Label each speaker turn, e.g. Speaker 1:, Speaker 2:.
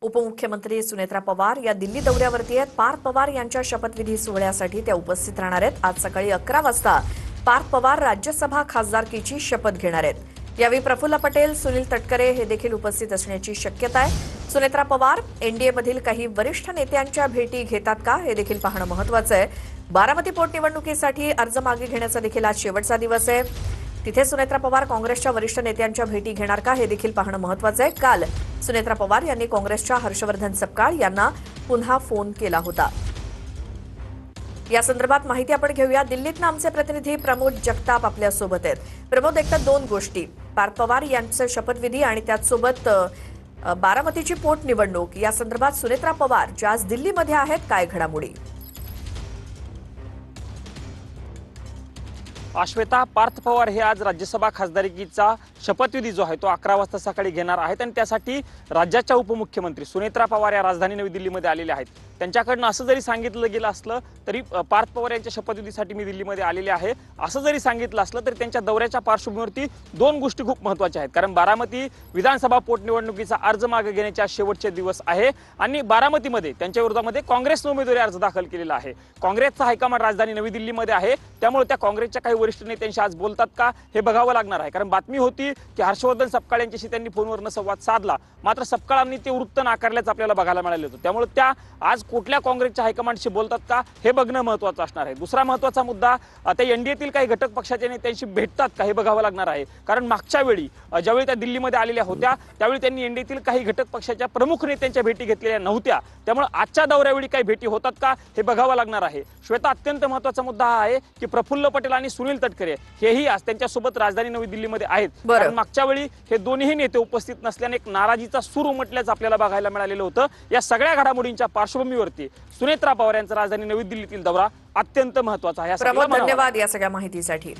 Speaker 1: उपमुख्यमंत्री सुनेत्रा पवार या दिल्ली दौऱ्यावरती आहेत। पार्थ पवार यांच्या शपथविधी सोहळ्यासाठी त्या उपस्थित राहणार आहेत। आज सकाळी 11 वाजता पार्थ पवार राज्यसभा खासदारकीची शपथ घेणार आहेत। यावेळी प्रफुल्ल पटेल, सुनील तटकरे हे देखील उपस्थित असण्याची शक्यता आहे। सुनेत्रा पवार एनडीए मधील काही वरिष्ठ नेत्यांच्या भेटी घेतात का हे देखील पाहणं महत्त्वाचं आहे। बारामती पोटनिवडणुकीसाठी अर्ज मागे घेण्याचा देखील आज शेवटचा दिवस आहे। तिथे सुनेत्रा पवार काँग्रेसच्या वरिष्ठ नेत्यांच्या भेटी घेणार का हे देखील पाहणं महत्त्वाचं आहे। काल सुनेत्रा पवार यांनी काँग्रेसच्या हर्षवर्धन सपकाळ यांना पुन्हा फोन केला होता। या संदर्भात माहिती आपण घेऊया। दिल्लीतनं आमचे प्रतिनिधी प्रमोद जगताप आपल्या सोबत आहेत। प्रमोद, एकतर दोन गोष्टी, पार्थ पवार यांचे शपथविधी आणि त्याचसोबत बारामतीची पोटनिवडणूक, या संदर्भात सुनेत्रा पवार ज्या आज दिल्लीमध्ये आहेत, काय घडामोडी?
Speaker 2: श्वेता, पार्थ पवार हे आज राज्यसभा खासदारकीचा शपथविधी जो आहे तो 11 वाजता सकाळी घेणार आहेत आणि त्यासाठी राज्याच्या उपमुख्यमंत्री सुनेत्रा पवार या राजधानी नवी दिल्लीमध्ये आलेले आहेत। त्यांच्याकडनं असं जरी सांगितलं गेलं असलं तरी पार्थ पवार यांच्या शपथविधीसाठी मी दिल्लीमध्ये आलेले आहे असं जरी सांगितलं असलं तरी त्यांच्या दौऱ्याच्या पार्श्वभूमीवरती दोन गोष्टी खूप महत्त्वाच्या आहेत। कारण बारामती विधानसभा पोटनिवडणुकीचा अर्ज मागे घेण्याचे आज शेवटचे दिवस आहे आणि बारामतीमध्ये त्यांच्या विरोधामध्ये काँग्रेसने उमेदवारी अर्ज दाखल केलेला आहे। काँग्रेसचा हायकमांड राजधानी नवी दिल्लीमध्ये आहे, त्यामुळे त्या काँग्रेसच्या काही वरिष्ठ नेत्यांशी आज बोलतात का हे बघावं लागणार आहे। कारण बातमी होती की हर्षवर्धन सपकाळ यांच्याशी त्यांनी फोनवरनं संवाद साधला, मात्र सपकाळांनी ते वृत्त नाकारल्याचं आपल्याला बघायला मिळालं होतं। त्यामुळे त्या आज कुठल्या काँग्रेसच्या हायकमांडशी बोलतात का हे बघणं महत्त्वाचं असणार आहे। दुसरा महत्त्वाचा मुद्दा, त्या एनडीएतील काही घटक पक्षाच्या नेत्यांशी भेटतात का हे बघावं लागणार आहे। कारण मागच्या वेळी ज्यावेळी त्या दिल्लीमध्ये आलेल्या होत्या त्यावेळी त्यांनी एनडीएतील काही घटक पक्षाच्या प्रमुख नेत्यांच्या भेटी घेतलेल्या नव्हत्या, त्यामुळे आजच्या दौऱ्यावेळी काही भेटी होतात का हे बघावं लागणार आहे। श्वेता, अत्यंत महत्त्वाचा मुद्दा हा आहे की प्रफुल्ल पटेल आणि सुनील तटकरे हेही आज त्यांच्यासोबत राजधानी नवी दिल्लीमध्ये आहेत। कारण मागच्या वेळी हे दोन्ही नेते उपस्थित नसल्याने एक नाराजीचा सूर उमटल्याचं आपल्याला बघायला मिळालेलं होतं। या सगळ्या घडामोडींच्या पार्श्वभूमीवरती सुनेत्रा पवार यांचा राजधानी नवी दिल्लीतील दौरा अत्यंत महत्त्वाचा आहे।
Speaker 1: प्रमोद, धन्यवाद या सगळ्या माहितीसाठी।